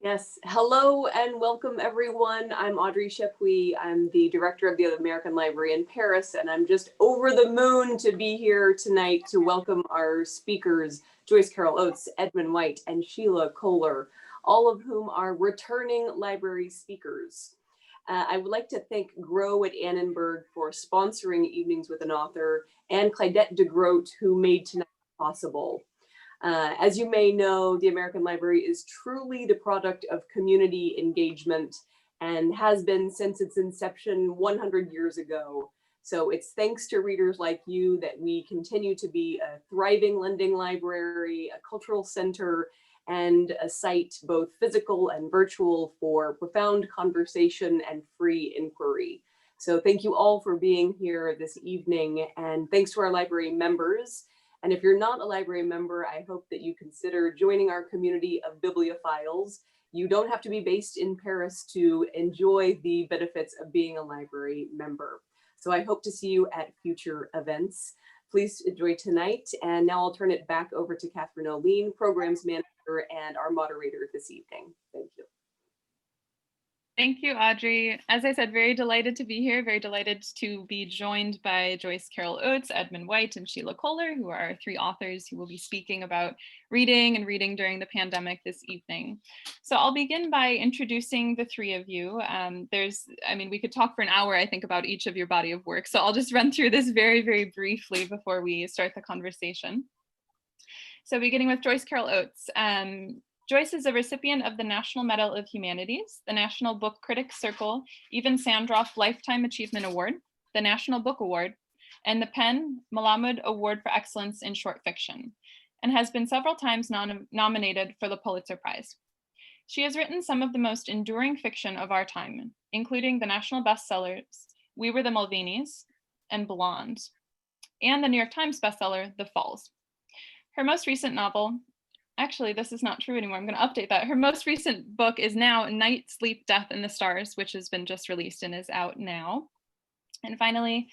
Yes, hello and welcome everyone. I'm Audrey Chapuis. I'm the director of the American Library in Paris, and I'm just over the moon to be here tonight to welcome our speakers, Joyce Carol Oates, Edmund White, and Sheila Kohler, all of whom are returning library speakers. I would like to thank Grow at Annenberg for sponsoring Evenings with an Author, and Claudette de Groot, who made tonight possible. As you may know, the American Library is truly the product of community engagement and has been since its inception 100 years ago. So it's thanks to readers like you that we continue to be a thriving lending library, a cultural center, and a site both physical and virtual for profound conversation and free inquiry. So thank you all for being here this evening, and thanks to our library members. And if you're not a library member, I hope that you consider joining our community of bibliophiles. You don't have to be based in Paris to enjoy the benefits of being a library member. So I hope to see you at future events. Please enjoy tonight. And now I'll turn it back over to Catherine Olien, Programs Manager and our moderator this evening. Thank you. Thank you, Audrey. As I said, very delighted to be here, very delighted to be joined by Joyce Carol Oates, Edmund White, and Sheila Kohler, who are our three authors who will be speaking about reading and reading during the pandemic this evening. So I'll begin by introducing the three of you. We could talk for an hour, I think, about each of your body of work. So I'll just run through this very, very briefly before we start the conversation. So beginning with Joyce Carol Oates. Joyce is a recipient of the National Medal of Humanities, the National Book Critics Circle, Even Sandroff Lifetime Achievement Award, the National Book Award, and the PEN Malamud Award for Excellence in Short Fiction, and has been several times nominated for the Pulitzer Prize. She has written some of the most enduring fiction of our time, including the national bestsellers We Were the Mulvaneys and Blonde, and the New York Times bestseller The Falls. Her most recent novel, actually, this is not true anymore. I'm going to update that. Her most recent book is now Night, Sleep, Death, and the Stars, which has been just released and is out now. And finally,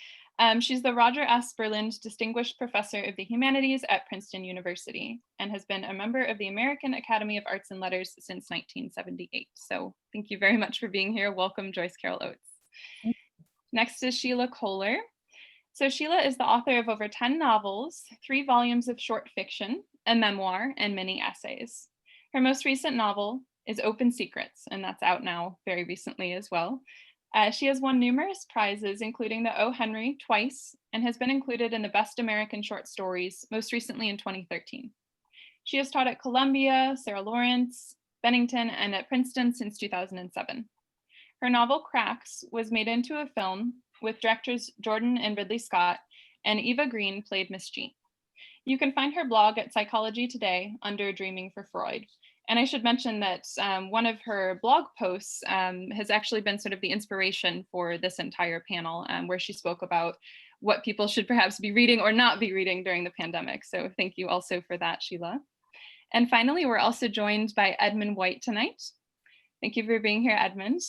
she's the Roger S. Berlind Distinguished Professor of the Humanities at Princeton University and has been a member of the American Academy of Arts and Letters since 1978. So thank you very much for being here. Welcome, Joyce Carol Oates. Next is Sheila Kohler. So Sheila is the author of over 10 novels, 3 volumes of short fiction, a memoir, and many essays. Her most recent novel is Open Secrets, and that's out now very recently as well. She has won numerous prizes, including the O. Henry twice, and has been included in the Best American Short Stories, most recently in 2013. She has taught at Columbia, Sarah Lawrence, Bennington, and at Princeton since 2007. Her novel Cracks was made into a film with directors Jordan and Ridley Scott, and Eva Green played Miss G. You can find her blog at Psychology Today under Dreaming for Freud. And I should mention that one of her blog posts has actually been sort of the inspiration for this entire panel, where she spoke about what people should perhaps be reading or not be reading during the pandemic. So thank you also for that, Sheila. And finally, we're also joined by Edmund White tonight. Thank you for being here, Edmund.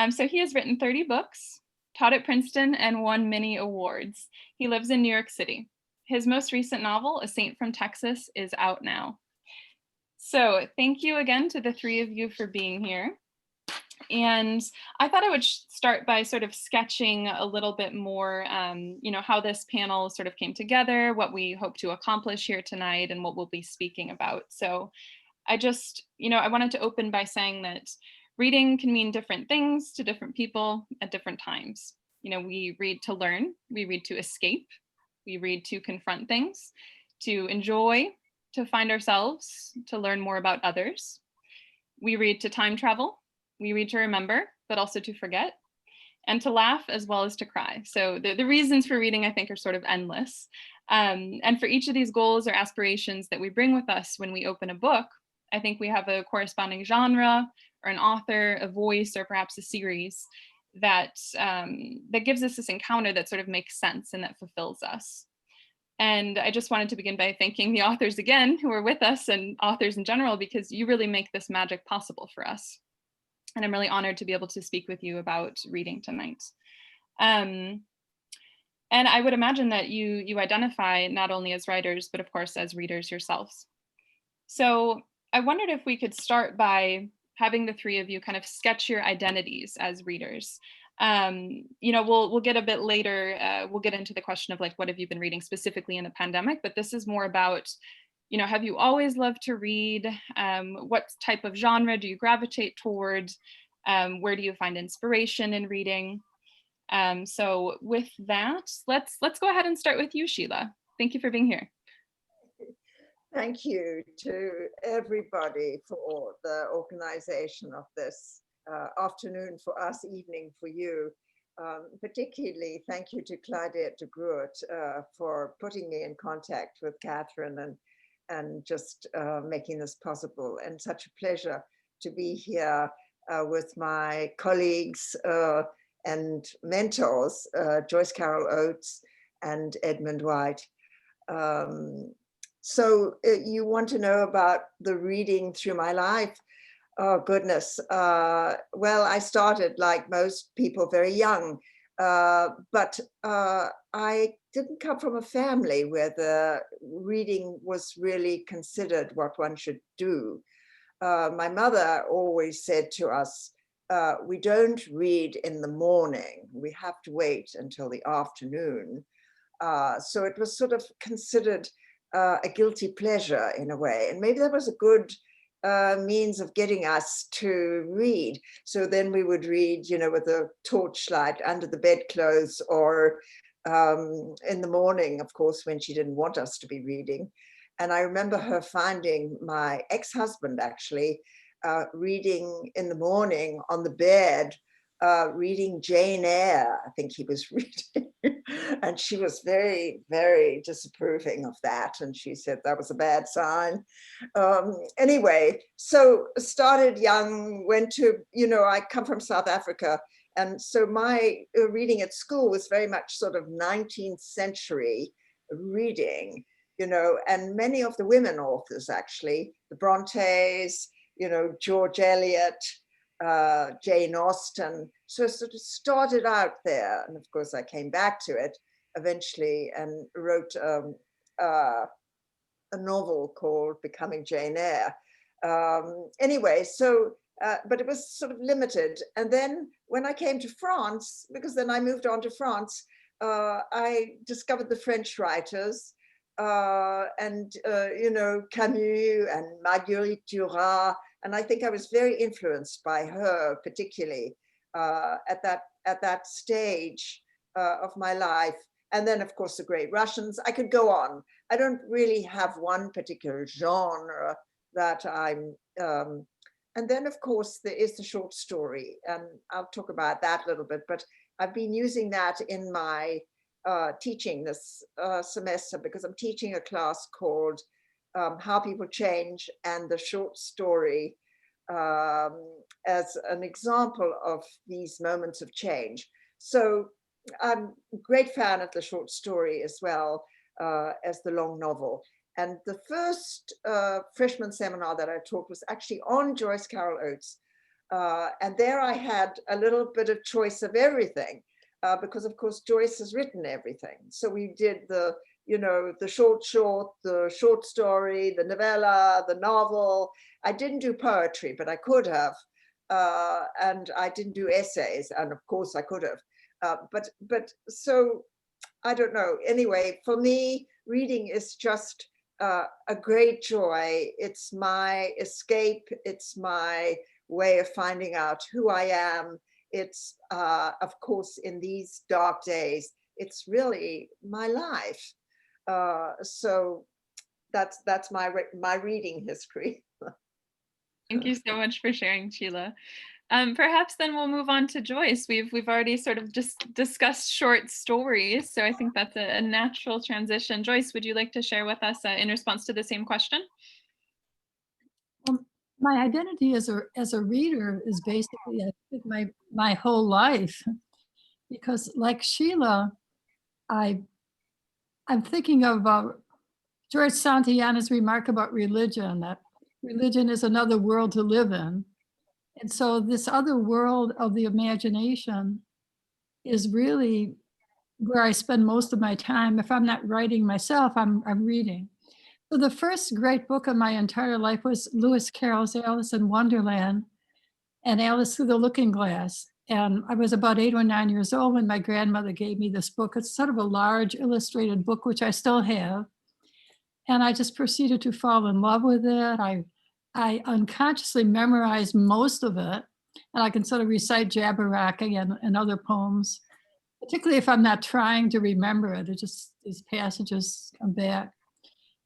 So he has written 30 books, taught at Princeton, and won many awards. He lives in New York City. His most recent novel, A Saint from Texas, is out now. So thank you again to the three of you for being here. And I thought I would start by sort of sketching a little bit more, how this panel sort of came together, what we hope to accomplish here tonight, and what we'll be speaking about. So I wanted to open by saying that reading can mean different things to different people at different times. We read to learn, we read to escape, we read to confront things, to enjoy, to find ourselves, to learn more about others. We read to time travel, we read to remember, but also to forget, and to laugh as well as to cry. So the reasons for reading, I think, are sort of endless. And for each of these goals or aspirations that we bring with us when we open a book, I think we have a corresponding genre or an author, a voice, or perhaps a series that gives us this encounter that sort of makes sense and that fulfills us. And I just wanted to begin by thanking the authors again who are with us, and authors in general, because you really make this magic possible for us. And I'm really honored to be able to speak with you about reading tonight. And I would imagine that you identify not only as writers, but of course as readers yourselves. So I wondered if we could start by having the three of you kind of sketch your identities as readers. You know, we'll get a bit later, we'll get into the question of like, what have you been reading specifically in the pandemic, but this is more about, you know, have you always loved to read? What type of genre do you gravitate towards? Where do you find inspiration in reading? So with that, let's go ahead and start with you, Sheila. Thank you for being here. Thank you to everybody for the organization of this afternoon for us, evening for you. Particularly thank you to Claudette de Groot for putting me in contact with Catherine and just making this possible. And such a pleasure to be here with my colleagues and mentors, Joyce Carol Oates and Edmund White. So you want to know about the reading through my life? Oh, goodness. Well, I started like most people very young, but I didn't come from a family where the reading was really considered what one should do. My mother always said to us, we don't read in the morning, we have to wait until the afternoon. So it was sort of considered a guilty pleasure in a way. And maybe that was a good means of getting us to read. So then we would read, you know, with a torchlight under the bedclothes or in the morning, of course, when she didn't want us to be reading. And I remember her finding my ex-husband actually reading in the morning on the bed, reading Jane Eyre, I think he was reading. And she was very, very disapproving of that. And she said that was a bad sign. Anyway, so started young, went to, you know, I come from South Africa. And so my reading at school was very much sort of 19th century reading, you know, and many of the women authors, actually, the Brontes, you know, George Eliot, Jane Austen. So I sort of started out there. And of course, I came back to it eventually and wrote a novel called Becoming Jane Eyre. Anyway, so, but it was sort of limited. And then when I came to France, because then I moved on to France, I discovered the French writers and, you know, Camus and Marguerite Duras. And I think I was very influenced by her, particularly at that stage of my life. And then, of course, the great Russians. I could go on. I don't really have one particular genre that I'm. And then, of course, there is the short story, and I'll talk about that a little bit. But I've been using that in my teaching this semester because I'm teaching a class called How People Change and the Short Story as an example of these moments of change. So I'm a great fan of the short story as well as the long novel. And the first freshman seminar that I taught was actually on Joyce Carol Oates. And there I had a little bit of choice of everything because of course Joyce has written everything. So we did the, you know, the short, the short story, the novella, the novel. I didn't do poetry, but I could have. And I didn't do essays, and of course I could have. But so, I don't know. Anyway, for me, reading is just a great joy. It's my escape. It's my way of finding out who I am. It's, of course, in these dark days, it's really my life. So that's my reading history. Thank you so much for sharing, Sheila. Perhaps then we'll move on to Joyce. We've already sort of just discussed short stories, so I think that's a natural transition. Joyce, would you like to share with us in response to the same question? My identity as a reader is basically, I think, my whole life, because like Sheila, I'm thinking of George Santayana's remark about religion, that religion is another world to live in. And so this other world of the imagination is really where I spend most of my time. If I'm not writing myself, I'm reading. So the first great book of my entire life was Lewis Carroll's Alice in Wonderland. and Alice Through the Looking Glass. And I was about 8 or 9 years old when my grandmother gave me this book. It's sort of a large illustrated book, which I still have. And I just proceeded to fall in love with it. I unconsciously memorized most of it. And I can sort of recite Jabberwocky and other poems, particularly if I'm not trying to remember it. It just, these passages come back.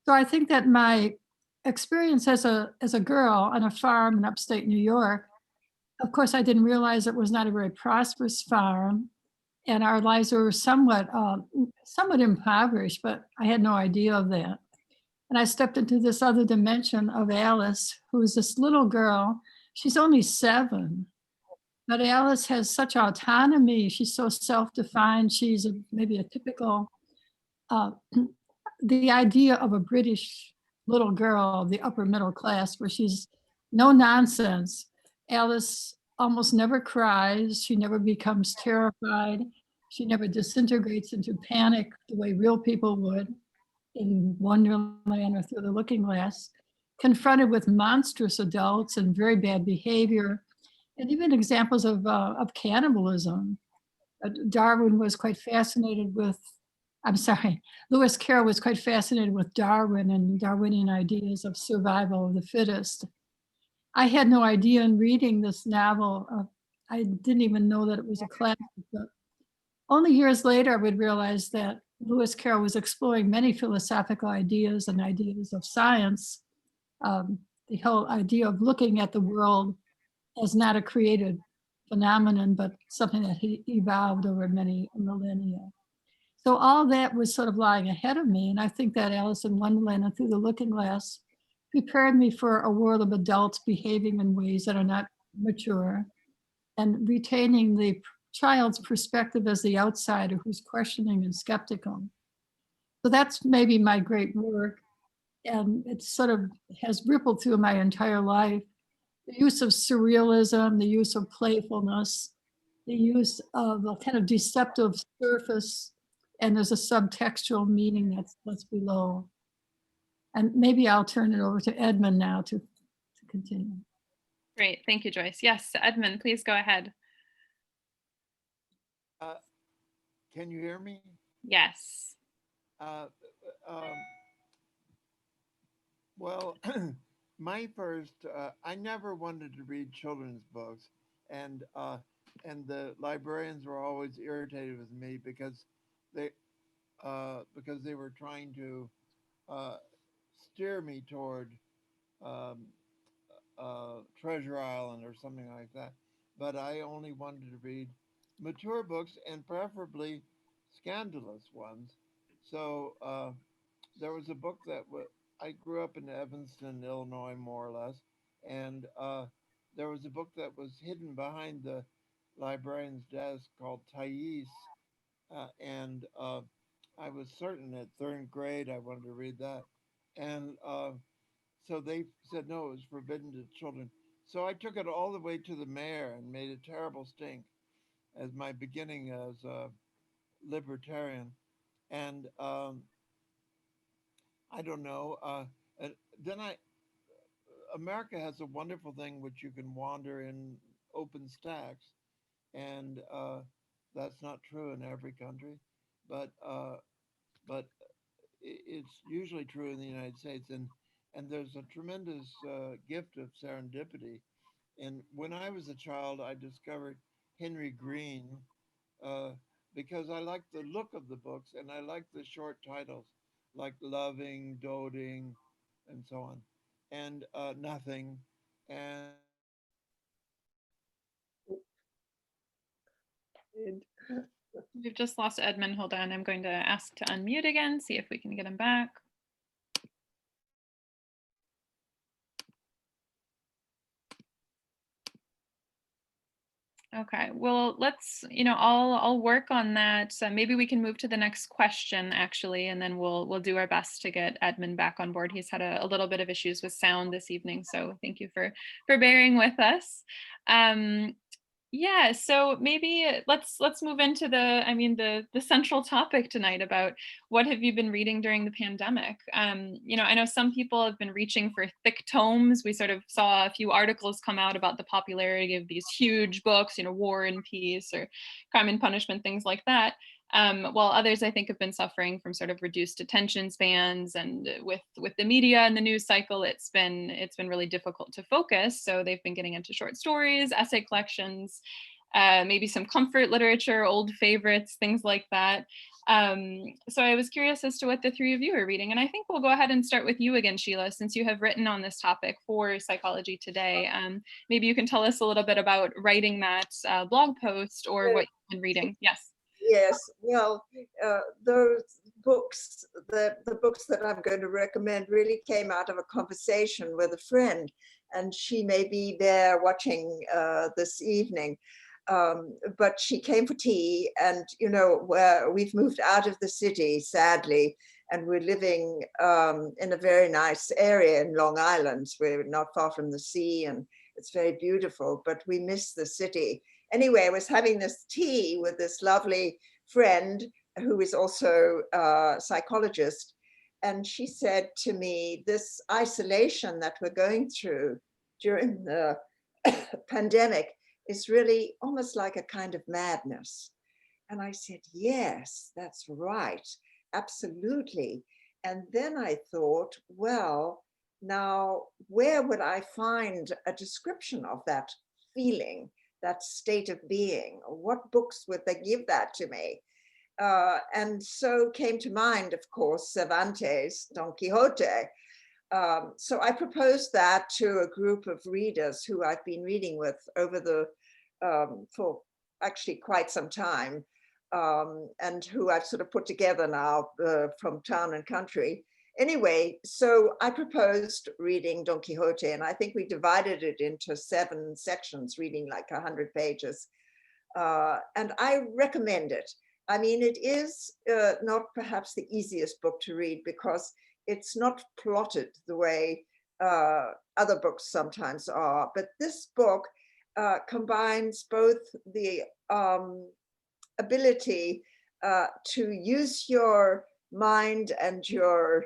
So I think that my experience as a girl on a farm in upstate New York, of course, I didn't realize it was not a very prosperous farm, and our lives were somewhat impoverished, but I had no idea of that. And I stepped into this other dimension of Alice, who's this little girl. She's only 7, but Alice has such autonomy. She's so self-defined. She's maybe a typical, the idea of a British little girl, the upper middle class, where she's no nonsense. Alice almost never cries. She never becomes terrified. She never disintegrates into panic the way real people would in Wonderland or Through the Looking Glass. Confronted with monstrous adults and very bad behavior, and even examples of cannibalism. Darwin was quite fascinated with, Lewis Carroll was quite fascinated with Darwin and Darwinian ideas of survival of the fittest. I had no idea in reading this novel, I didn't even know that it was a classic, but only years later I would realize that Lewis Carroll was exploring many philosophical ideas and ideas of science. The whole idea of looking at the world as not a created phenomenon, but something that evolved over many millennia. So all that was sort of lying ahead of me. And I think that Alice in Wonderland and Through the Looking Glass prepared me for a world of adults behaving in ways that are not mature and retaining the child's perspective as the outsider who's questioning and skeptical. So that's maybe my great work. And it sort of has rippled through my entire life. The use of surrealism, the use of playfulness, the use of a kind of deceptive surface, and there's a subtextual meaning that's below. And maybe I'll turn it over to Edmund now to continue. Great, thank you, Joyce. Yes, Edmund, please go ahead. Can you hear me? Yes. Well, my first, I never wanted to read children's books, and the librarians were always irritated with me because they were trying to steer me toward Treasure Island or something like that. But I only wanted to read mature books and preferably scandalous ones. So there was a book that I grew up in Evanston, Illinois, more or less, and there was a book that was hidden behind the librarian's desk called Thais, and I was certain at 3rd grade I wanted to read that, and so they said no, it was forbidden to children. So I took it all the way to the mayor and made a terrible stink as my beginning as a libertarian, and I don't know. Then America has a wonderful thing which you can wander in open stacks, and that's not true in every country, but it's usually true in the United States, and there's a tremendous gift of serendipity. And when I was a child, I discovered Henry Green because I liked the look of the books and I liked the short titles like Loving, Doting, and so on, and Nothing. And We've just lost Edmund. Hold on. I'm going to ask to unmute again, see if we can get him back. Okay, well, let's, I'll work on that. Maybe we can move to the next question actually, and then we'll do our best to get Edmund back on board. He's had a little bit of issues with sound this evening, so thank you for bearing with us. Yeah, so maybe let's move into the central topic tonight about what have you been reading during the pandemic. I know some people have been reaching for thick tomes. We sort of saw a few articles come out about the popularity of these huge books, War and Peace or Crime and Punishment, things like that. While others, I think, have been suffering from sort of reduced attention spans, and with the media and the news cycle, it's been really difficult to focus. So they've been getting into short stories, essay collections, maybe some comfort literature, old favorites, things like that. So I was curious as to what the three of you are reading, and I think we'll go ahead and start with you again, Sheila, since you have written on this topic for Psychology Today. Maybe you can tell us a little bit about writing that blog post or what you've been reading. Yes. Yes, well, those books, the books that I'm going to recommend really came out of a conversation with a friend, and she may be there watching this evening. But she came for tea, and where we've moved out of the city, sadly, and we're living in a very nice area in Long Island. We're not far from the sea, and it's very beautiful, but we miss the city. Anyway, I was having this tea with this lovely friend who is also a psychologist, and she said to me, this isolation that we're going through during the pandemic is really almost like a kind of madness. And I said, yes, that's right, absolutely. And then I thought, well, now where would I find a description of that feeling, that state of being? What books would they give that to me? And so came to mind, of course, Cervantes' Don Quixote. So I proposed that to a group of readers who I've been reading with over for actually quite some time, and who I've sort of put together now from town and country. Anyway, so I proposed reading Don Quixote, and I think we divided it into 7 sections, reading like 100 pages. And I recommend it. I mean, it is not perhaps the easiest book to read because it's not plotted the way other books sometimes are. But this book combines both the ability to use your mind and your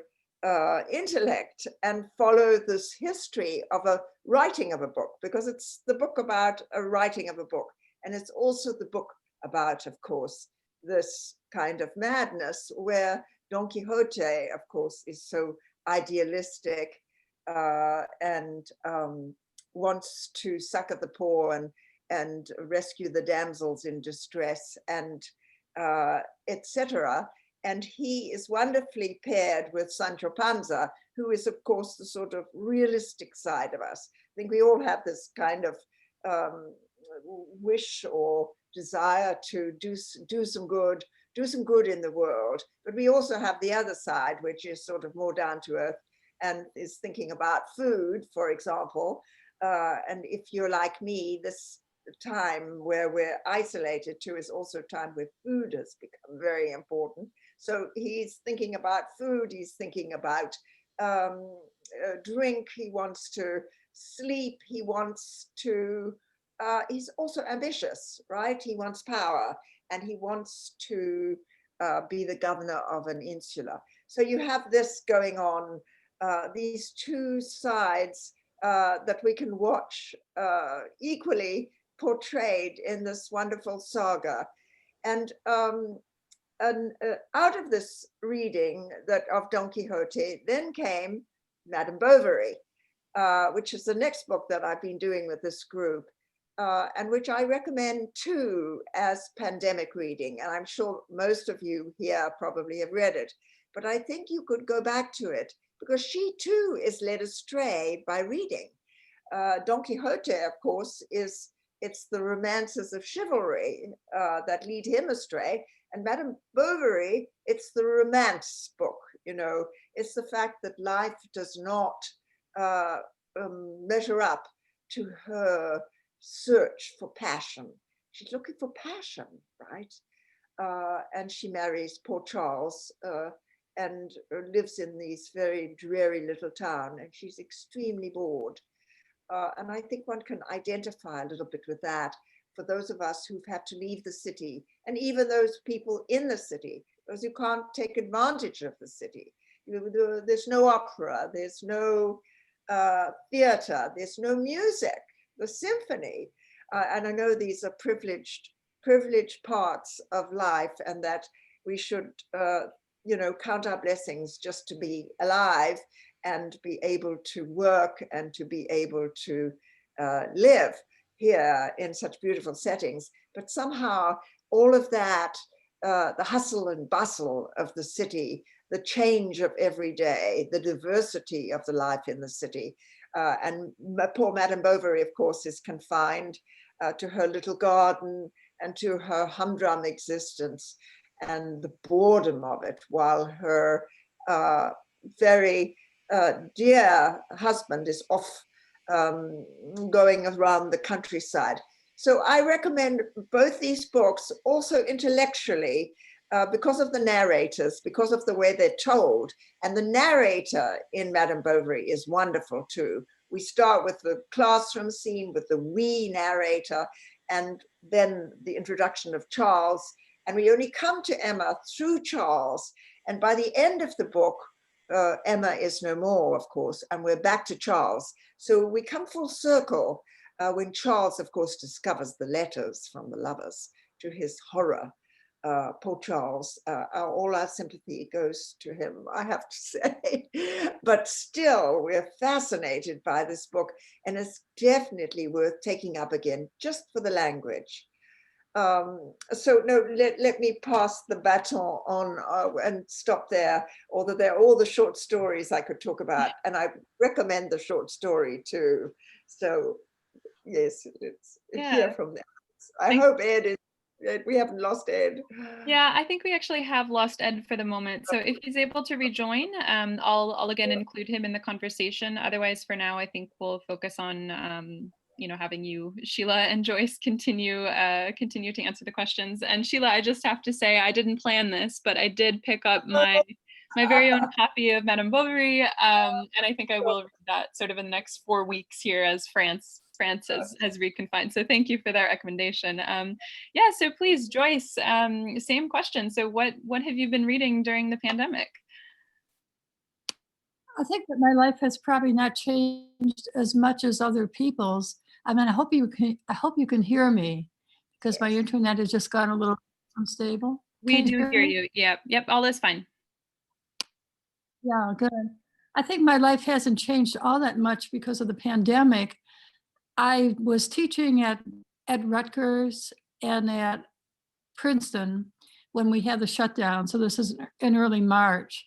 intellect and follow this history of a writing of a book, because it's the book about a writing of a book. And it's also the book about, of course, this kind of madness where Don Quixote, of course, is so idealistic and wants to succor the poor and rescue the damsels in distress and etc. And he is wonderfully paired with Sancho Panza, who is, of course, the sort of realistic side of us. I think we all have this kind of wish or desire to do some good in the world, but we also have the other side, which is sort of more down to earth and is thinking about food, for example. And if you're like me, this time where we're isolated too is also a time where food has become very important. So he's thinking about food, he's thinking about drink, he wants to sleep, he wants to he's also ambitious, right? He wants power, and he wants to be the governor of an insula. So you have this going on, these two sides that we can watch equally portrayed in this wonderful saga. And out of this reading of Don Quixote then came Madame Bovary, which is the next book that I've been doing with this group. And which I recommend too as pandemic reading. And I'm sure most of you here probably have read it, but I think you could go back to it because she too is led astray by reading. Don Quixote, of course, it's the romances of chivalry that lead him astray. And Madame Bovary, it's the romance book, it's the fact that life does not measure up to her search for passion. She's looking for passion, right? And she marries poor Charles and lives in this very dreary little town, and she's extremely bored. And I think one can identify a little bit with that. for those of us who've had to leave the city, and even those people in the city, those who can't take advantage of the city. There's no opera, there's no theater, there's no music, the symphony. And I know these are privileged parts of life, and that we should, count our blessings just to be alive and be able to work and to be able to live here in such beautiful settings. But somehow all of that, the hustle and bustle of the city, the change of every day, the diversity of the life in the city. And poor Madame Bovary, of course, is confined to her little garden and to her humdrum existence and the boredom of it, while her very dear husband is off going around the countryside. So I recommend both these books, also intellectually, because of the narrators, because of the way they're told. And the narrator in Madame Bovary is wonderful too. We start with the classroom scene with the we narrator, and then the introduction of Charles. And we only come to Emma through Charles. And by the end of the book, Emma is no more, of course, and we're back to Charles. So we come full circle when Charles, of course, discovers the letters from the lovers, to his horror. Poor Charles, all our sympathy goes to him, I have to say. But still, we're fascinated by this book, and it's definitely worth taking up again, just for the language. So no, let me pass the baton on and stop there, although there are all the short stories I could talk about, and I recommend the short story too. So yes, it's hear from them. I hope Ed is, we haven't lost Ed. Yeah, I think we actually have lost Ed for the moment. So if he's able to rejoin, I'll again include him in the conversation. Otherwise, for now, I think we'll focus on having you, Sheila and Joyce, continue to answer the questions. And Sheila, I just have to say, I didn't plan this, but I did pick up my very own copy of Madame Bovary, and I think I will read that sort of in the next 4 weeks here as France has reconfined. So thank you for that recommendation. Yeah, so please, Joyce, same question. So what have you been reading during the pandemic? I think that my life has probably not changed as much as other people's. I mean, I hope you can hear me, because my internet has just gone a little unstable. We do hear you. Yep, all is fine. Yeah, good. I think my life hasn't changed all that much because of the pandemic. I was teaching at Rutgers and at Princeton when we had the shutdown. So this is in early March,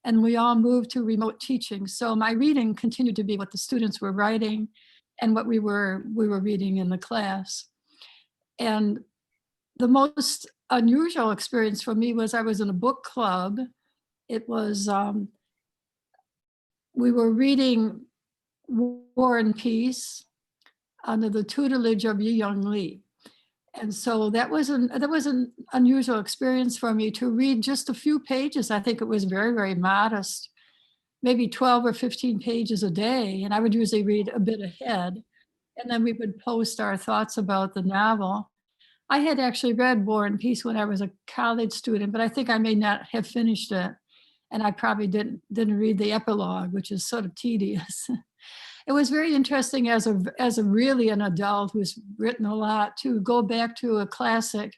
and we all moved to remote teaching. So my reading continued to be what the students were writing and what we were reading in the class. And the most unusual experience for me was I was in a book club. It was, we were reading War and Peace under the tutelage of Yi-Young Lee. And so that was an unusual experience for me to read just a few pages. I think it was very, very modest, maybe 12 or 15 pages a day. And I would usually read a bit ahead. And then we would post our thoughts about the novel. I had actually read War and Peace when I was a college student, but I think I may not have finished it. And I probably didn't read the epilogue, which is sort of tedious. It was very interesting as a really an adult who's written a lot to go back to a classic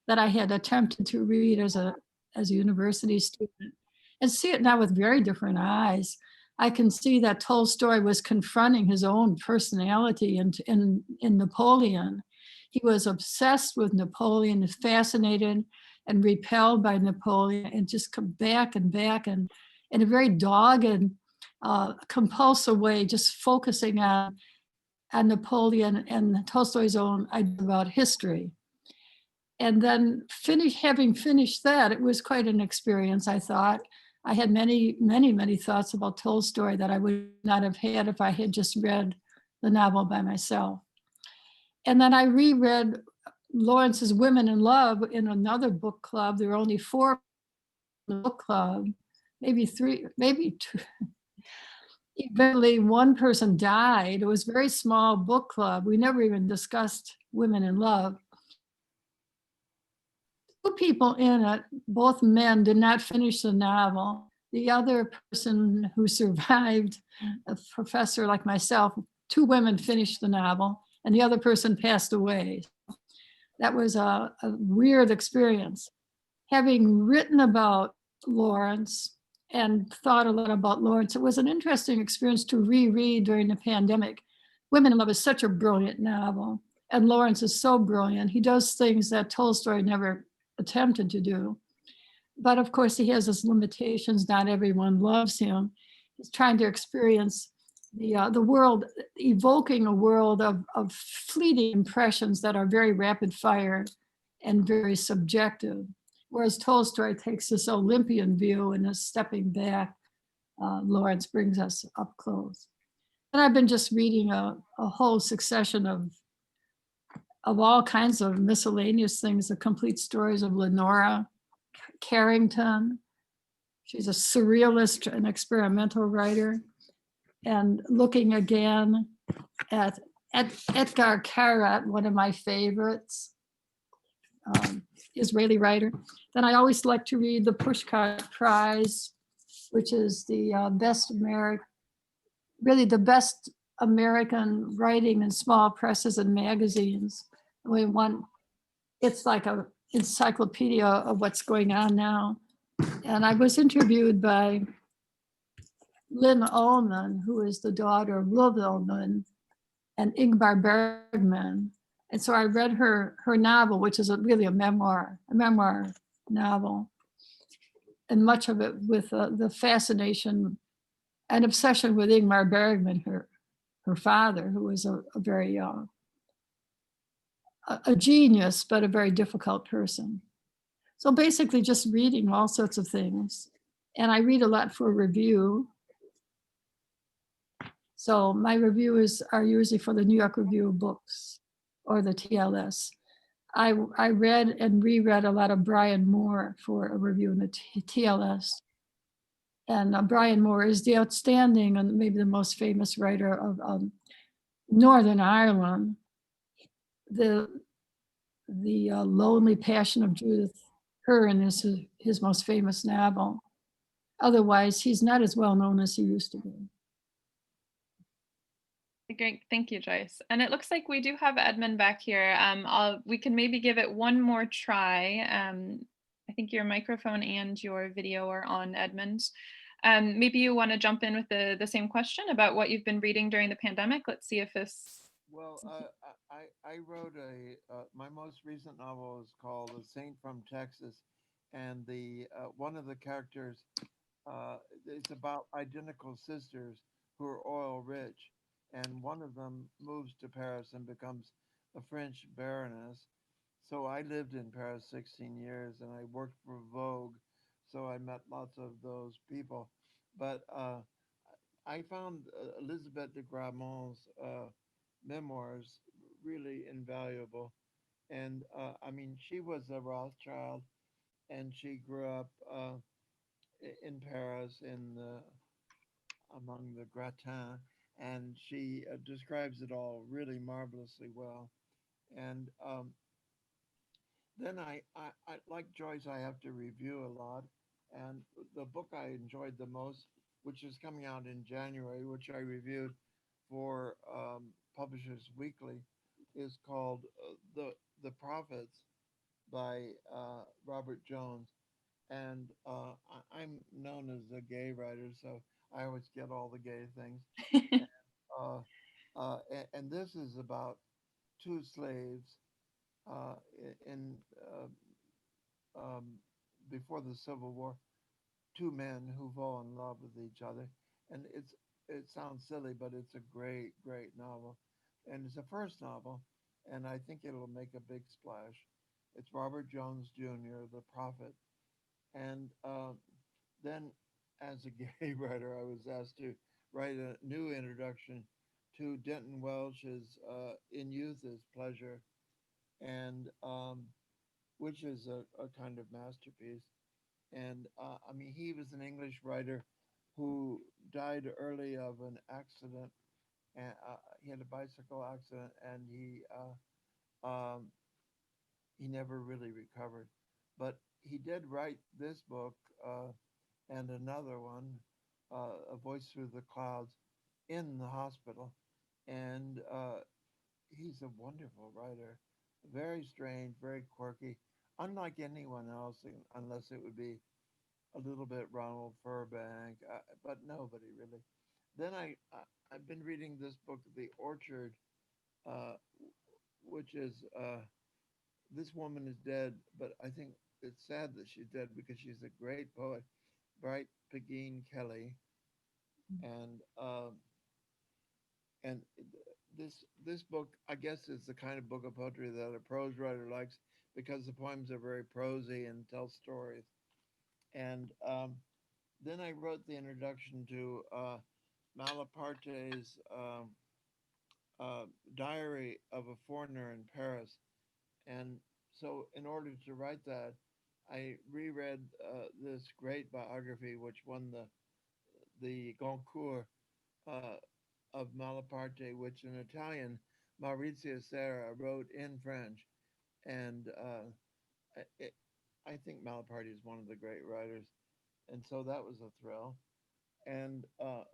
that I had attempted to read as a university student and see it now with very different eyes. I can see that Tolstoy was confronting his own personality in Napoleon. He was obsessed with Napoleon, fascinated and repelled by Napoleon, and just come back and in a very dogged, compulsive way, just focusing on Napoleon and Tolstoy's own idea about history. And then having finished that, it was quite an experience, I thought. I had many, many, many thoughts about Tolstoy that I would not have had if I had just read the novel by myself. And then I reread Lawrence's Women in Love in another book club. There were only 4 in the book club, maybe 3, maybe 2. eventually one person died. It was a very small book club. We never even discussed women in love. Two people in it, both men, did not finish the novel. The other person who survived, a professor like myself, two women finished the novel, and the other person passed away. That was a weird experience. Having written about Lawrence and thought a lot about Lawrence, it was an interesting experience to reread during the pandemic. Women in Love is such a brilliant novel, and Lawrence is so brilliant. He does things that Tolstoy never attempted to do. But of course, he has his limitations. Not everyone loves him. He's trying to experience the world, evoking a world of fleeting impressions that are very rapid fire and very subjective. Whereas Tolstoy takes this Olympian view and is stepping back. Lawrence brings us up close. And I've been just reading a whole succession of all kinds of miscellaneous things, the complete stories of Lenora Carrington. She's a surrealist and experimental writer. And looking again at Edgar Karat, one of my favorites, Israeli writer. Then I always like to read the Pushcart Prize, which is the best really the best American writing in small presses and magazines. It's like an encyclopedia of what's going on now. And I was interviewed by Lynn Ullman, who is the daughter of Lou Ullman and Ingmar Bergman. And so I read her novel, which is really a memoir novel, and much of it with the fascination and obsession with Ingmar Bergman, her father, who was a very a genius, but a very difficult person. So basically just reading all sorts of things. And I read a lot for review. So my reviews are usually for the New York Review of Books or the TLS. I read and reread a lot of Brian Moore for a review in the TLS. And Brian Moore is the outstanding and maybe the most famous writer of Northern Ireland. The Lonely Passion of Judith Hearn is his most famous novel. Otherwise, he's not as well known as he used to be. Great, thank you, Joyce. And it looks like we do have Edmund back here. We can maybe give it one more try. I think your microphone and your video are on, Edmund. Maybe you want to jump in with the same question about what you've been reading during the pandemic. Let's see if this. Well, I wrote my most recent novel is called The Saint from Texas, and one of the characters it's about identical sisters who are oil rich, and one of them moves to Paris and becomes a French baroness. So I lived in Paris 16 years, and I worked for Vogue, so I met lots of those people. But I found Elizabeth de Grammont's memoirs really invaluable. And I mean, she was a Rothschild, and she grew up in Paris among the Gratins, and she describes it all really marvelously well. And then I, like Joyce, I have to review a lot. And the book I enjoyed the most, which is coming out in January, which I reviewed for Publishers Weekly, is called The Prophets by Robert Jones. And I'm known as a gay writer, so I always get all the gay things. Uh, and this is about two slaves uh, in um, before the Civil War, two men who fall in love with each other, and it sounds silly, but it's a great novel, and it's a first novel, and I think it'll make a big splash. It's Robert Jones Jr., The Prophet, and then as a gay writer, I was asked to write a new introduction to Denton Welch's In Youth is Pleasure, and which is a kind of masterpiece. And I mean, he was an English writer who died early of an accident, and he had a bicycle accident, and he never really recovered. But he did write this book and another one, A Voice Through the Clouds, in the hospital. And he's a wonderful writer, very strange, very quirky, unlike anyone else, unless it would be a little bit Ronald Furbank, but nobody really. Then I've been reading this book, The Orchard, uh, which is this woman is dead, but I think it's sad that she's dead because she's a great poet, Bright Pegeen Kelly, and and this book, I guess, is the kind of book of poetry that a prose writer likes because the poems are very prosy and tell stories. And then I wrote the introduction to Malaparte's Diary of a Foreigner in Paris. And so, in order to write that, I reread this great biography, which won the Goncourt uh, of Malaparte, which an Italian, Maurizio Serra, wrote in French. And it, I think Malaparte is one of the great writers. And so that was a thrill. And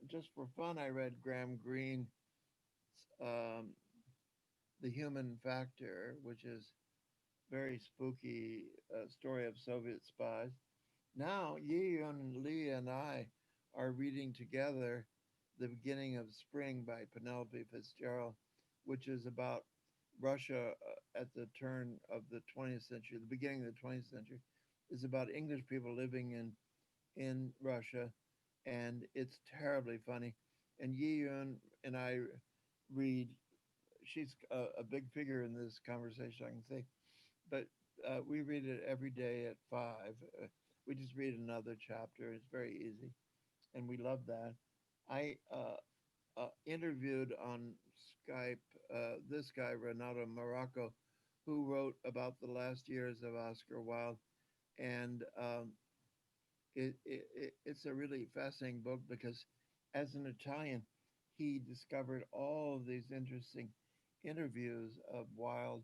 just for fun, I read Graham Greene's um, The Human Factor, which is very spooky story of Soviet spies. Now, Yi Yun Lee and I are reading together The Beginning of Spring by Penelope Fitzgerald, which is about Russia at the turn of the 20th century, the beginning of the 20th century, is about English people living in Russia, and it's terribly funny. And Yi Yun and I read, she's a big figure in this conversation, I can say, but we read it every day at 5. We just read another chapter. It's very easy, and we love that. I interviewed on Skype this guy, Renato Morocco, who wrote about the last years of Oscar Wilde, and it's a really fascinating book because, as an Italian, he discovered all of these interesting interviews of Wilde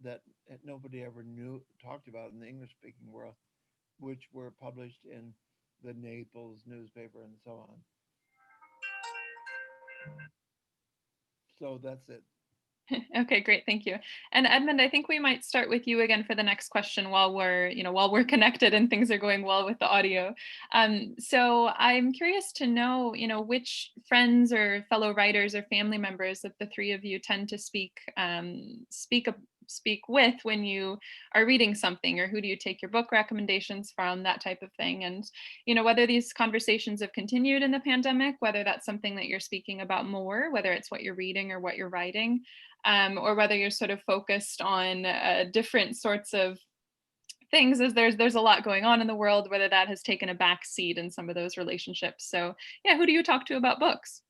that nobody ever knew talked about in the English speaking world, which were published in the Naples newspaper and so on. So that's it. Okay, great, thank you. And Edmund, I think we might start with you again for the next question while we're connected and things are going well with the audio. So I'm curious to know, which friends or fellow writers or family members that the three of you tend to speak with when you are reading something, or who do you take your book recommendations from, that type of thing. And whether these conversations have continued in the pandemic, whether that's something that you're speaking about more, whether it's what you're reading or what you're writing, or whether you're sort of focused on different sorts of things, as there's a lot going on in the world, whether that has taken a back seat in some of those relationships. So yeah, who do you talk to about books?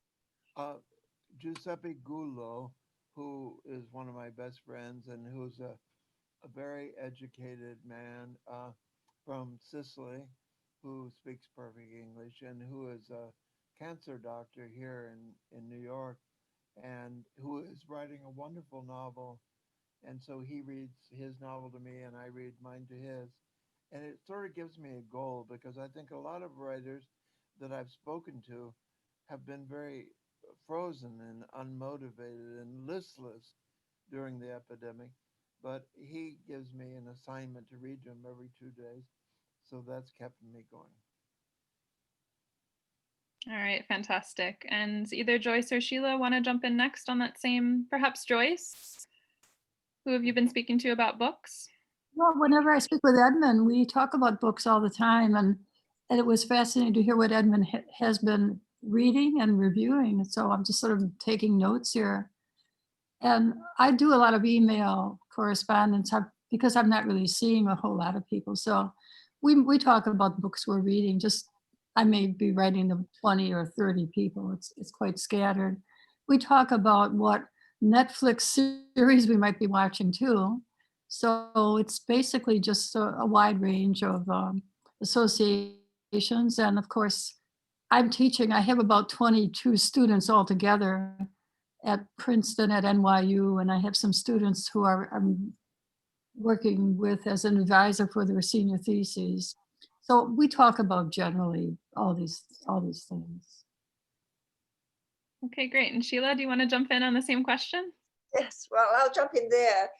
Giuseppe Gullo, who is one of my best friends and who's a very educated man from Sicily, who speaks perfect English and who is a cancer doctor here in New York, and who is writing a wonderful novel. And so he reads his novel to me and I read mine to his. And it sort of gives me a goal because I think a lot of writers that I've spoken to have been very frozen and unmotivated and listless during the epidemic. But he gives me an assignment to read to him every 2 days. So that's kept me going. All right, fantastic. And either Joyce or Sheila want to jump in next on that same, perhaps Joyce? Who have you been speaking to about books? Well, whenever I speak with Edmund, we talk about books all the time, and it was fascinating to hear what Edmund has been reading and reviewing. So I'm just sort of taking notes here. And I do a lot of email correspondence because I'm not really seeing a whole lot of people. So we talk about the books we're reading. Just I may be writing to 20 or 30 people. It's quite scattered. We talk about what Netflix series we might be watching too. So it's basically just a wide range of associations. And of course, I'm teaching, I have about 22 students altogether at Princeton, at NYU, and I have some students who I'm working with as an advisor for their senior theses. So we talk about generally all these things. Okay, great. And Sheila, do you want to jump in on the same question? Yes, well, I'll jump in there.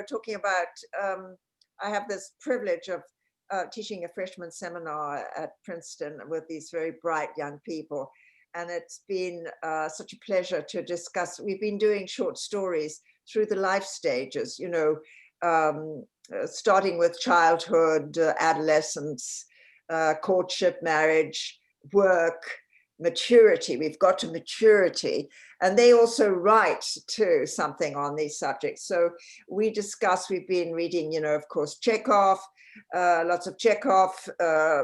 Talking about, I have this privilege of teaching a freshman seminar at Princeton with these very bright young people. And it's been such a pleasure to discuss. We've been doing short stories through the life stages, starting with childhood, adolescence, courtship, marriage, work, maturity. We've got to maturity. And they also write too something on these subjects. So we've been reading, of course, Chekhov, lots of Chekhov. I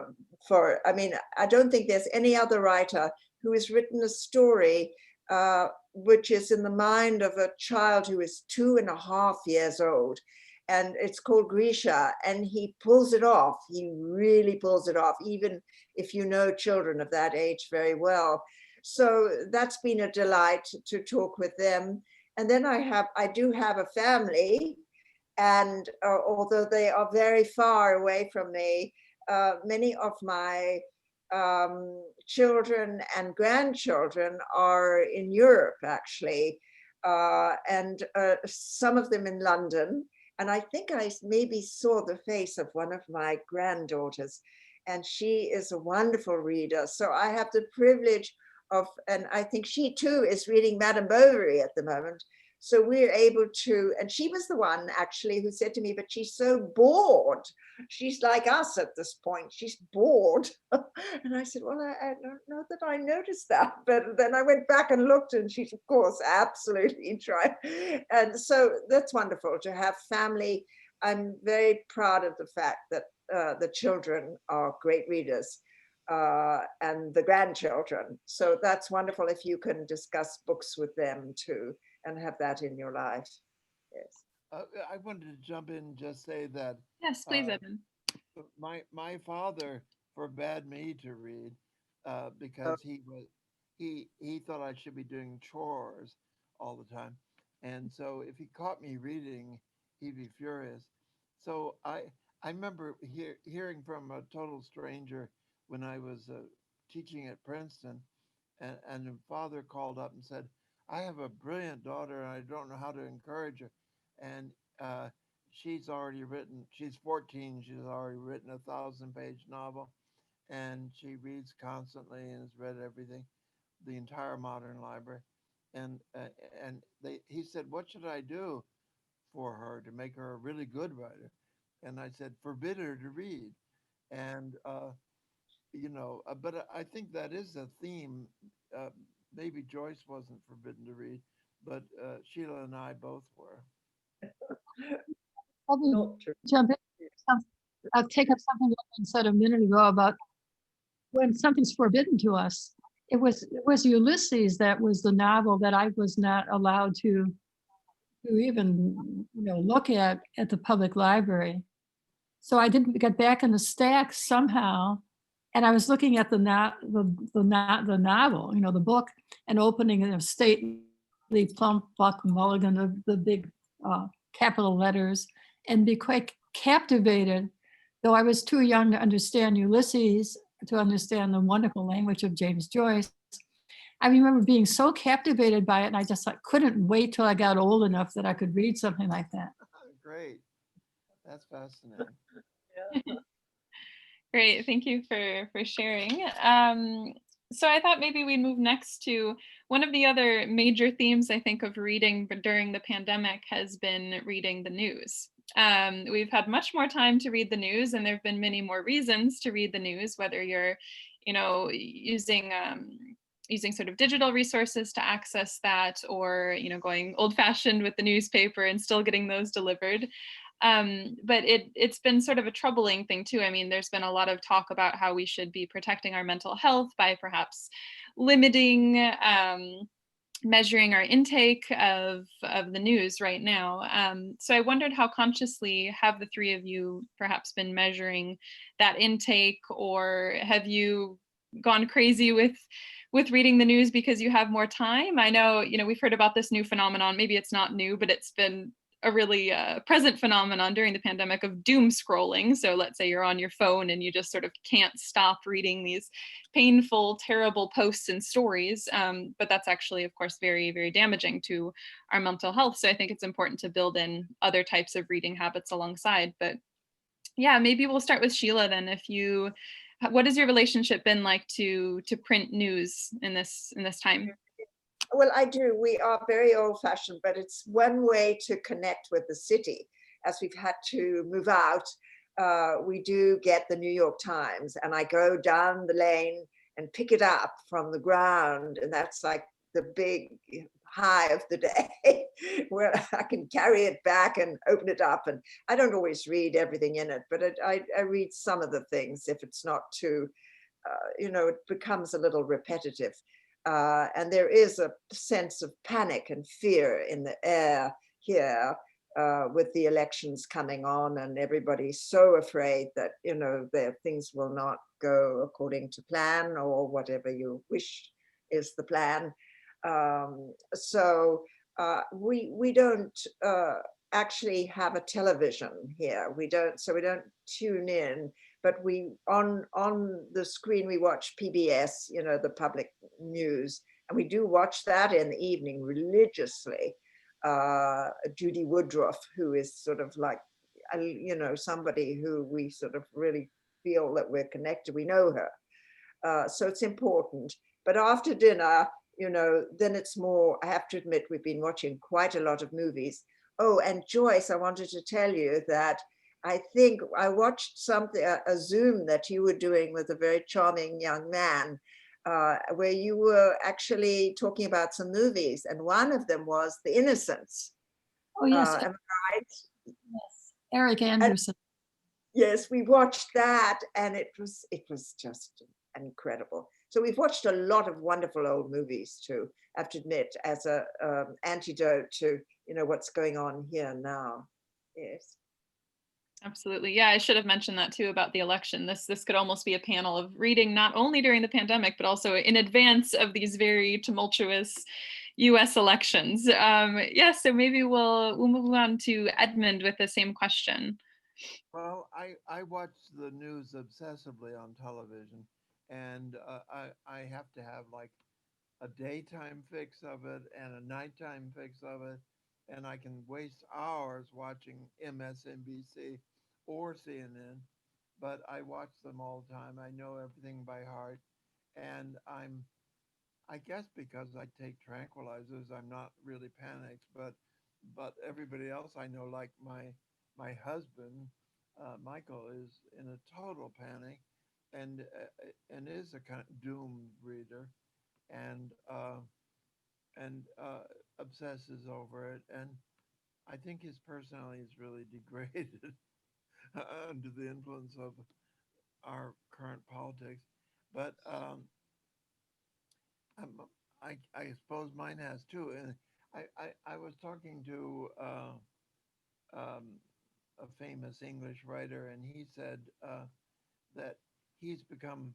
don't think there's any other writer who has written a story which is in the mind of a child who is 2.5 years old. And it's called Grisha, and he pulls it off. He really pulls it off, even if you know children of that age very well. So that's been a delight to talk with them. And then I do have a family, and although they are very far away from me, many of my children and grandchildren are in Europe, actually, and some of them in London. And I think I maybe saw the face of one of my granddaughters, and she is a wonderful reader. So I have the privilege of, and I think she too is reading Madame Bovary at the moment. So we're able to, and she was the one actually who said to me, but she's so bored. She's like us at this point, she's bored. And I said, well, I don't know that I noticed that. But then I went back and looked, and she's of course absolutely trying. And so that's wonderful to have family. I'm very proud of the fact that the children are great readers. And the grandchildren. So that's wonderful if you can discuss books with them too and have that in your life. Yes. I wanted to jump in and just say that Yes, please, Edmund. my father forbade me to read because he thought I should be doing chores all the time, and so if he caught me reading, he'd be furious. So I remember hearing from a total stranger when I was teaching at Princeton, and the father called up and said, I have a brilliant daughter and I don't know how to encourage her. And she's 14, she's already written a 1,000-page novel, and she reads constantly and has read everything, the entire modern library. And he said, what should I do for her to make her a really good writer? And I said, forbid her to read. And but I think that is a theme. Maybe Joyce wasn't forbidden to read, but Sheila and I both were. Let me jump in. I'll take up something that said a minute ago about when something's forbidden to us. It was Ulysses that was the novel that I was not allowed to even look at the public library. So I didn't get back in the stack somehow, and I was looking at the novel, the book, and opening a stately plump Buck Mulligan, the big capital letters, and be quite captivated. Though I was too young to understand Ulysses, to understand the wonderful language of James Joyce, I remember being so captivated by it, and I just couldn't wait till I got old enough that I could read something like that. Great. That's fascinating. Great, thank you for sharing. So I thought maybe we'd move next to one of the other major themes, I think, of reading during the pandemic has been reading the news. We've had much more time to read the news, and there have been many more reasons to read the news, whether you're, using sort of digital resources to access that, or going old-fashioned with the newspaper and still getting those delivered. But it's been sort of a troubling thing too. I mean, there's been a lot of talk about how we should be protecting our mental health by perhaps limiting, measuring our intake of the news right now. So I wondered how consciously have the three of you perhaps been measuring that intake, or have you gone crazy with reading the news because you have more time? I know, we've heard about this new phenomenon. Maybe it's not new, but it's been a really present phenomenon during the pandemic of doom scrolling. So let's say you're on your phone and you just sort of can't stop reading these painful, terrible posts and stories. But that's actually, of course, very, very damaging to our mental health. So I think it's important to build in other types of reading habits alongside. But yeah, maybe we'll start with Sheila then. What has your relationship been like to print news in this time? Well, I do. We are very old-fashioned, but it's one way to connect with the city. As we've had to move out, we do get the New York Times, and I go down the lane and pick it up from the ground, and that's like the big high of the day, where I can carry it back and open it up. And I don't always read everything in it, but I read some of the things if it's not too, it becomes a little repetitive. And there is a sense of panic and fear in the air here with the elections coming on, and everybody's so afraid that, their things will not go according to plan or whatever you wish is the plan. So we don't actually have a television here. We don't tune in. But we on the screen we watch PBS, the public news, and we do watch that in the evening religiously. Judy Woodruff, who is sort of like, somebody who we sort of really feel that we're connected. We know her, so it's important. But after dinner, then it's more. I have to admit, we've been watching quite a lot of movies. Oh, and Joyce, I wanted to tell you that I think I watched something, a Zoom that you were doing with a very charming young man, where you were actually talking about some movies, and one of them was The Innocents. Oh, yes. Am I right? Yes. Eric Anderson. Yes, we watched that, and it was just incredible. So we've watched a lot of wonderful old movies too, I have to admit, as a antidote to what's going on here now. Yes. Absolutely. Yeah, I should have mentioned that too about the election. This could almost be a panel of reading not only during the pandemic, but also in advance of these very tumultuous US elections. So maybe we'll move on to Edmund with the same question. Well, I watch the news obsessively on television, and I have to have like a daytime fix of it and a nighttime fix of it, and I can waste hours watching MSNBC or CNN, but I watch them all the time. I know everything by heart, and I guess because I take tranquilizers, I'm not really panicked, but everybody else I know, like my husband, Michael, is in a total panic and is a kind of doom reader and obsesses over it. And I think his personality is really degraded under the influence of our current politics. But I suppose mine has too. And I was talking to a famous English writer, and he said that he's become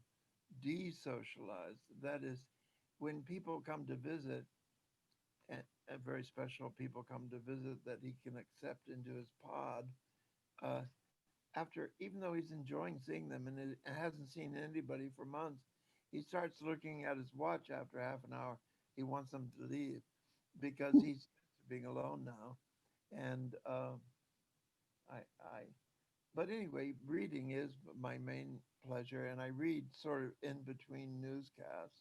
desocialized. That is, when people come to visit, and very special people come to visit that he can accept into his pod, even though he's enjoying seeing them and hasn't seen anybody for months, he starts looking at his watch after half an hour. He wants them to leave because he's being alone now. And but anyway, reading is my main pleasure, and I read sort of in between newscasts.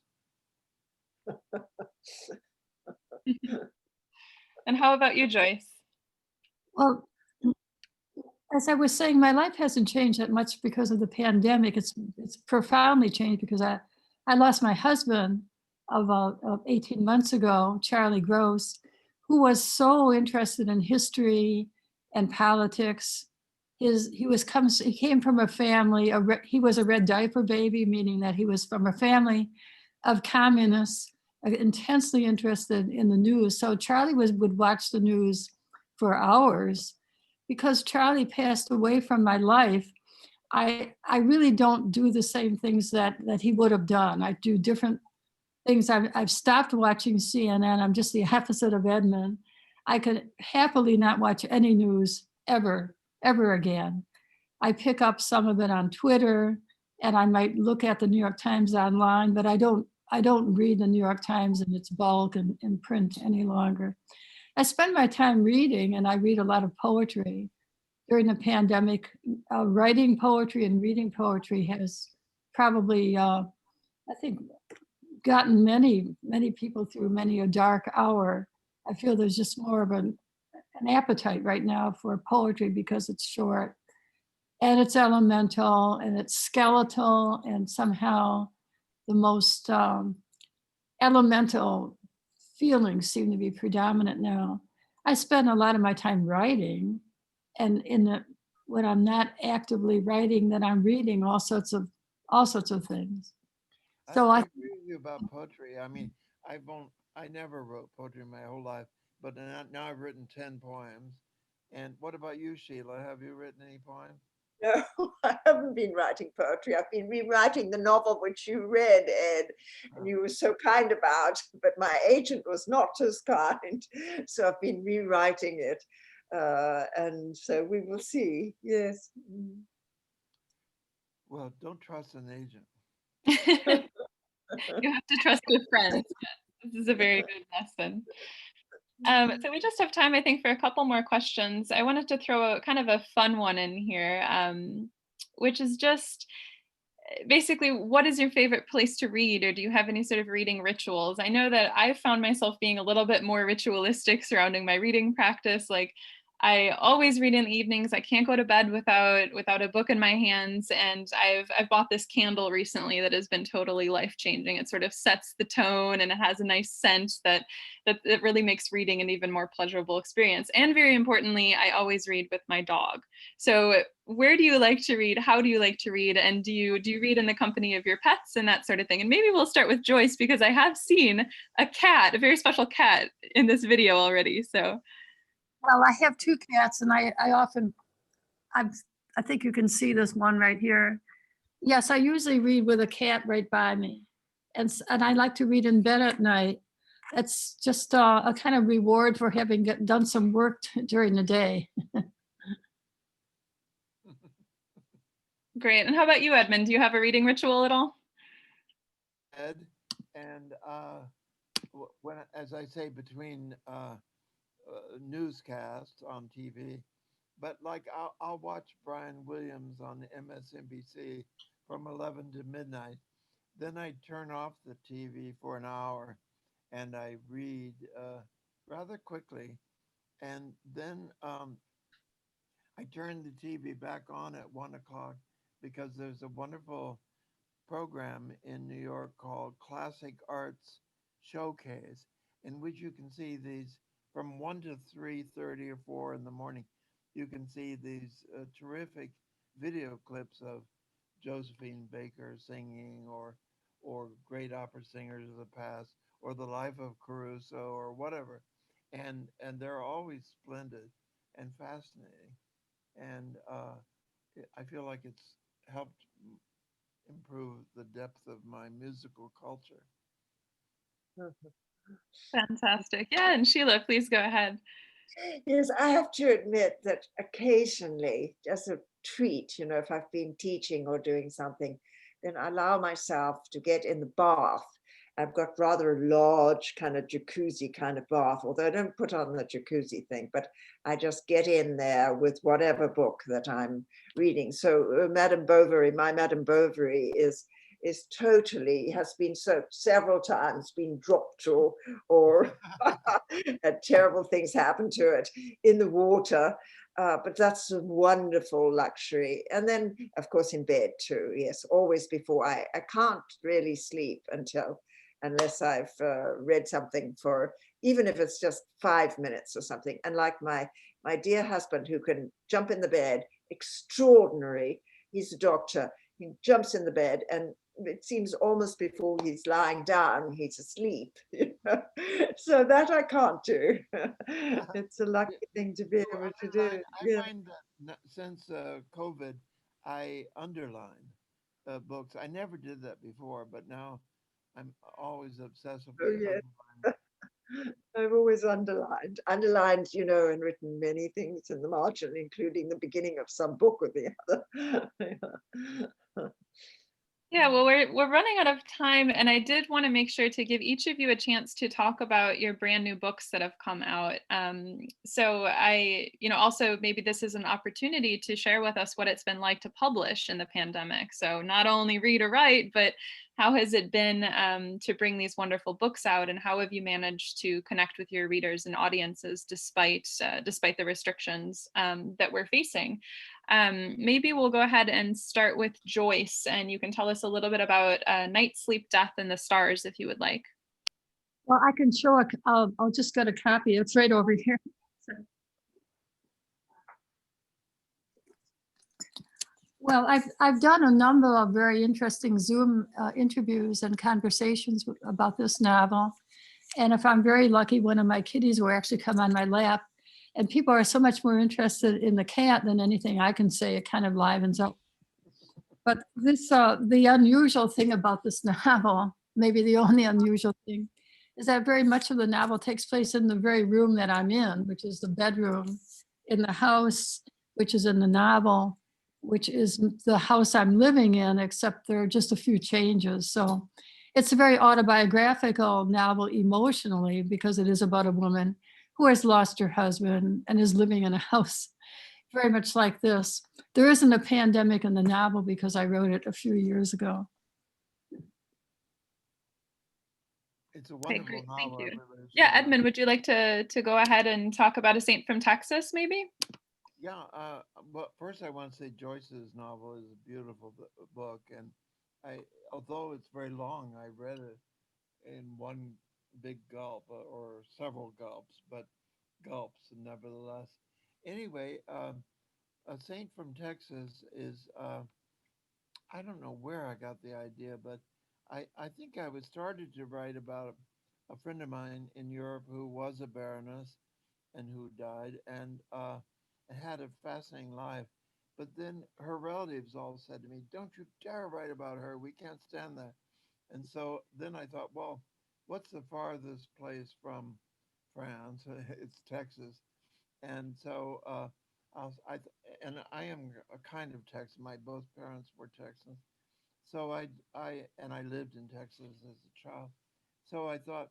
And how about you, Joyce? Well, as I was saying, my life hasn't changed that much because of the pandemic. It's profoundly changed because I lost my husband about 18 months ago, Charlie Gross, who was so interested in history and politics. He came from a family, he was a red diaper baby, meaning that he was from a family of communists, intensely interested in the news. So Charlie would watch the news for hours. Because Charlie passed away from my life, I really don't do the same things that he would have done. I do different things. I've stopped watching CNN. I'm just the opposite of Edmund. I could happily not watch any news ever again. I pick up some of it on Twitter, and I might look at the New York Times online, but I don't read the New York Times in its bulk and in print any longer. I spend my time reading, and I read a lot of poetry. During the pandemic, writing poetry and reading poetry has probably, I think, gotten many people through many a dark hour. I feel there's just more of an appetite right now for poetry because it's short and it's elemental and it's skeletal, and somehow the most elemental feelings seem to be predominant now. I spend a lot of my time writing, and when I'm not actively writing, then I'm reading all sorts of things. So I I agree with you about poetry. I mean, I never wrote poetry my whole life, but now I've written 10 poems. And what about you, Sheila? Have you written any poems? No, I haven't been writing poetry. I've been rewriting the novel which you read, Ed, and you were so kind about, but my agent was not as kind. So I've been rewriting it. And so we will see. Yes. Well, don't trust an agent. You have to trust your friends. This is a very good lesson. So we just have time, I think, for a couple more questions. I wanted to throw kind of a fun one in here, which is just basically, what is your favorite place to read, or do you have any sort of reading rituals? I know that I've found myself being a little bit more ritualistic surrounding my reading practice. Like, I always read in the evenings. I can't go to bed without a book in my hands. And I've bought this candle recently that has been totally life-changing. It sort of sets the tone, and it has a nice scent that really makes reading an even more pleasurable experience. And very importantly, I always read with my dog. So where do you like to read? How do you like to read? And do you read in the company of your pets and that sort of thing? And maybe we'll start with Joyce, because I have seen a cat, a very special cat, in this video already. So. Well, I have two cats, and I think you can see this one right here. Yes, I usually read with a cat right by me, and I like to read in bed at night. It's just a kind of reward for having done some work during the day. Great. And how about you, Edmund? Do you have a reading ritual at all? Ed, and when, as I say, between newscasts on TV, but like I'll watch Brian Williams on MSNBC from 11 to midnight. Then I turn off the TV for an hour and I read rather quickly. And then I turn the TV back on at 1 o'clock because there's a wonderful program in New York called Classic Arts Showcase, in which you can see these from 1 to 3:30 or 4 in the morning. You can see these terrific video clips of Josephine Baker singing, or great opera singers of the past, or the life of Caruso, or whatever, and they're always splendid and fascinating, and I feel like it's helped improve the depth of my musical culture. Fantastic. Yeah, and Sheila, please go ahead. Yes, I have to admit that occasionally, just a treat, if I've been teaching or doing something, then I allow myself to get in the bath. I've got rather a large kind of jacuzzi kind of bath, although I don't put on the jacuzzi thing, but I just get in there with whatever book that I'm reading. So Madame Bovary, my Madame Bovary is totally, has been soaked several times, been dropped or had terrible things happen to it in the water. But that's a wonderful luxury. And then, of course, in bed too. Yes, always before I can't really sleep unless I've read something for, even if it's just 5 minutes or something. And like my dear husband, who can jump in the bed, extraordinary. He's a doctor. He jumps in the bed, and it seems almost before he's lying down, he's asleep. So that I can't do. It's a lucky thing to be able to do. I find that since COVID, I underline books. I never did that before, but now I'm always Oh, obsessively yes. underlining. I've always underlined, you know, and written many things in the margin, including the beginning of some book or the other. Yeah, well, we're running out of time, and I did want to make sure to give each of you a chance to talk about your brand new books that have come out. So also maybe this is an opportunity to share with us what it's been like to publish in the pandemic. So not only read or write, but how has it been to bring these wonderful books out, and how have you managed to connect with your readers and audiences despite the restrictions that we're facing? Maybe we'll go ahead and start with Joyce, and you can tell us a little bit about Night, Sleep, Death, and the Stars, if you would like. Well, I can show I'll just get a copy. It's right over here. Well, I've done a number of very interesting Zoom interviews and conversations about this novel. And if I'm very lucky, one of my kitties will actually come on my lap. And people are so much more interested in the cat than anything I can say. It kind of livens up. But this, the unusual thing about this novel, maybe the only unusual thing, is that very much of the novel takes place in the very room that I'm in, which is the bedroom, in the house, which is in the novel, which is the house I'm living in, except there are just a few changes. So it's a very autobiographical novel emotionally, because it is about a woman who has lost her husband and is living in a house very much like this. There isn't a pandemic in the novel because I wrote it a few years ago. It's a Okay, wonderful great. Thank novel. you. Everybody should Yeah, read it. Edmund, would you like to go ahead and talk about A Saint from Texas, maybe? Yeah, but first I want to say Joyce's novel is a beautiful book, and although it's very long, I read it in one big gulp or several gulps, but gulps nevertheless. Anyway, A Saint from Texas is, I don't know where I got the idea, but I think I was started to write about a friend of mine in Europe who was a baroness and who died, and had a fascinating life. But then her relatives all said to me, "Don't you dare write about her. We can't stand that." And so then I thought, well, what's the farthest place from France? It's Texas. And so and I am a kind of Texan. My both parents were Texans. So I lived in Texas as a child. So I thought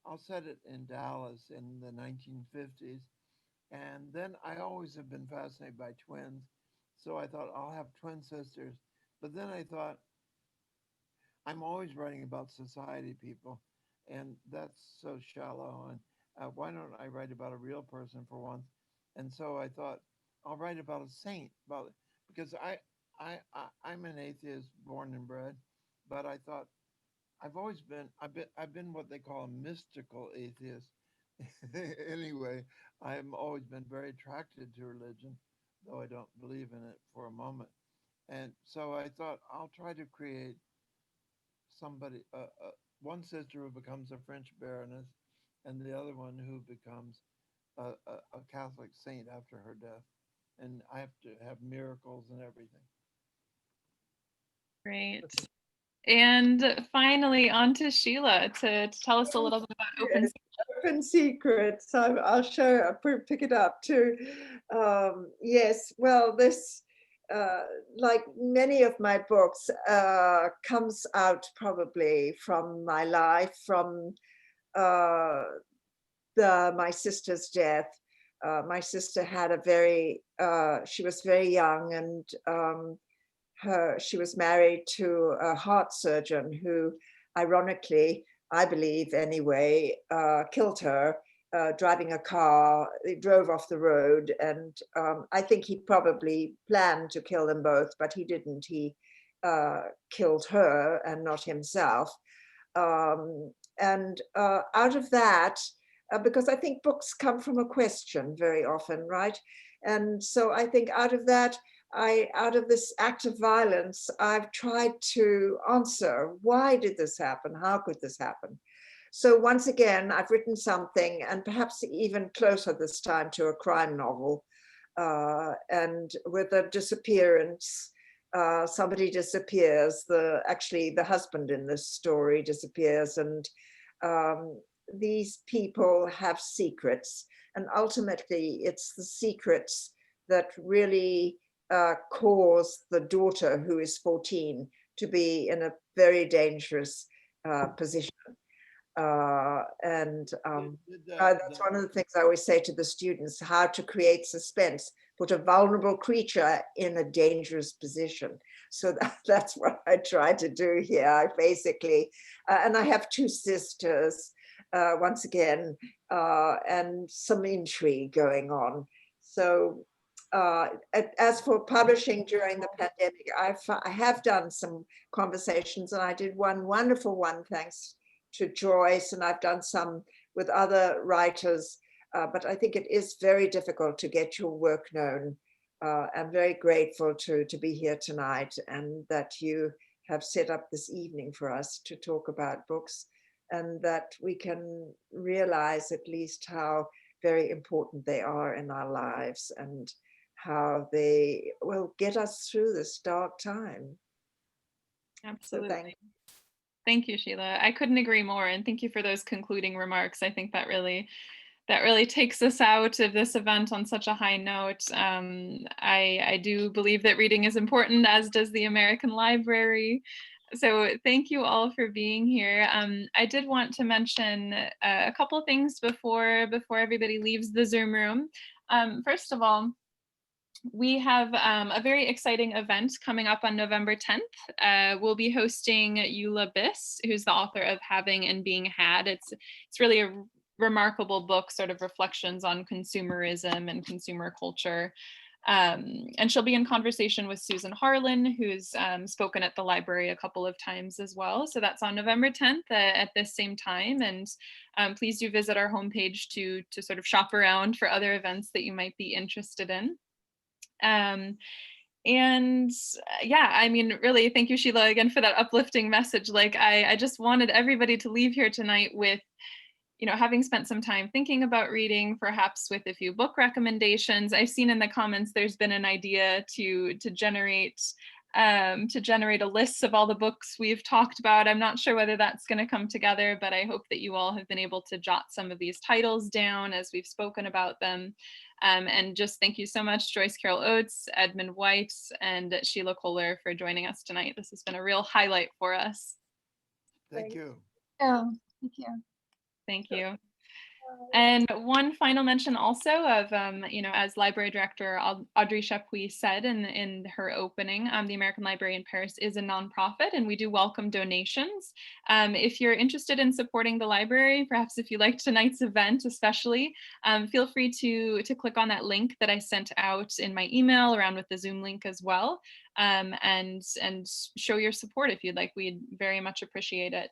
I'll set it in Dallas in the 1950s. And then I always have been fascinated by twins. So I thought I'll have twin sisters. But then I thought I'm always writing about society people, and that's so shallow. And why don't I write about a real person for once? And so I thought I'll write about a saint, because I'm an atheist, born and bred, but I thought I've been what they call a mystical atheist. Anyway, I've always been very attracted to religion, though I don't believe in it for a moment. And so I thought I'll try to create somebody, one sister who becomes a French baroness, and the other one who becomes a Catholic saint after her death. And I have to have miracles and everything. Great. And finally, on to Sheila to tell us a little bit about Open Yes, Open Secrets. I'll pick it up too. Yes, well, this, like many of my books, comes out probably from my life, from my sister's death. My sister had she was very young, and she was married to a heart surgeon who, ironically, I believe anyway, killed her driving a car. They drove off the road, and I think he probably planned to kill them both, but he didn't. He killed her and not himself. And out of that, because I think books come from a question very often, right? And so I think out of that, out of this act of violence, I've tried to answer, why did this happen? How could this happen? So once again, I've written something, and perhaps even closer this time to a crime novel, and with a disappearance somebody disappears. Actually, the husband in this story disappears, and these people have secrets, and ultimately it's the secrets that really cause the daughter, who is 14, to be in a very dangerous position. That's one of the things I always say to the students: how to create suspense, put a vulnerable creature in a dangerous position. So that's what I try to do here. I basically, and I have two sisters, once again, and some intrigue going on. So as for publishing during the pandemic, I have done some conversations, and I did one wonderful one, thanks to Joyce, and I've done some with other writers, but I think it is very difficult to get your work known. I'm very grateful to be here tonight, and that you have set up this evening for us to talk about books, and that we can realize at least how very important they are in our lives, and how they will get us through this dark time. Absolutely. So thank you, Sheila. I couldn't agree more. And thank you for those concluding remarks. I think that really takes us out of this event on such a high note. I do believe that reading is important, as does the American Library. So thank you all for being here. I did want to mention a couple of things before everybody leaves the Zoom room. First of all, we have a very exciting event coming up on November 10th. We'll be hosting Eula Biss, who's the author of Having and Being Had. It's really a remarkable book, sort of reflections on consumerism and consumer culture. And she'll be in conversation with Susan Harlan, who's spoken at the library a couple of times as well. So that's on November 10th at this same time. And please do visit our homepage to sort of shop around for other events that you might be interested in. And yeah, I mean, really, thank you, Sheila, again, for that uplifting message. Like, I just wanted everybody to leave here tonight with, having spent some time thinking about reading, perhaps with a few book recommendations. I've seen in the comments there's been an idea to generate a list of all the books we've talked about. I'm not sure whether that's going to come together, but I hope that you all have been able to jot some of these titles down as we've spoken about them. And just thank you so much, Joyce Carol Oates, Edmund White, and Sheila Kohler for joining us tonight. This has been a real highlight for us. Thank you. Oh, thank you. Thank you. And one final mention also of, as Library Director Audrey Chapuis said in her opening, the American Library in Paris is a nonprofit, and we do welcome donations. If you're interested in supporting the library, perhaps if you liked tonight's event especially, feel free to click on that link that I sent out in my email, around with the Zoom link as well, and show your support if you'd like. We'd very much appreciate it.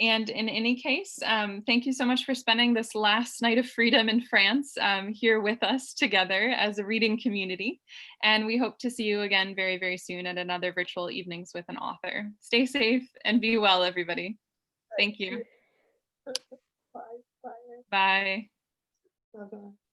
And in any case, thank you so much for spending this last night of freedom in France here with us together as a reading community. And we hope to see you again very, very soon at another virtual Evenings with an Author. Stay safe and be well, everybody. Thank you. Bye. Bye. Bye-bye.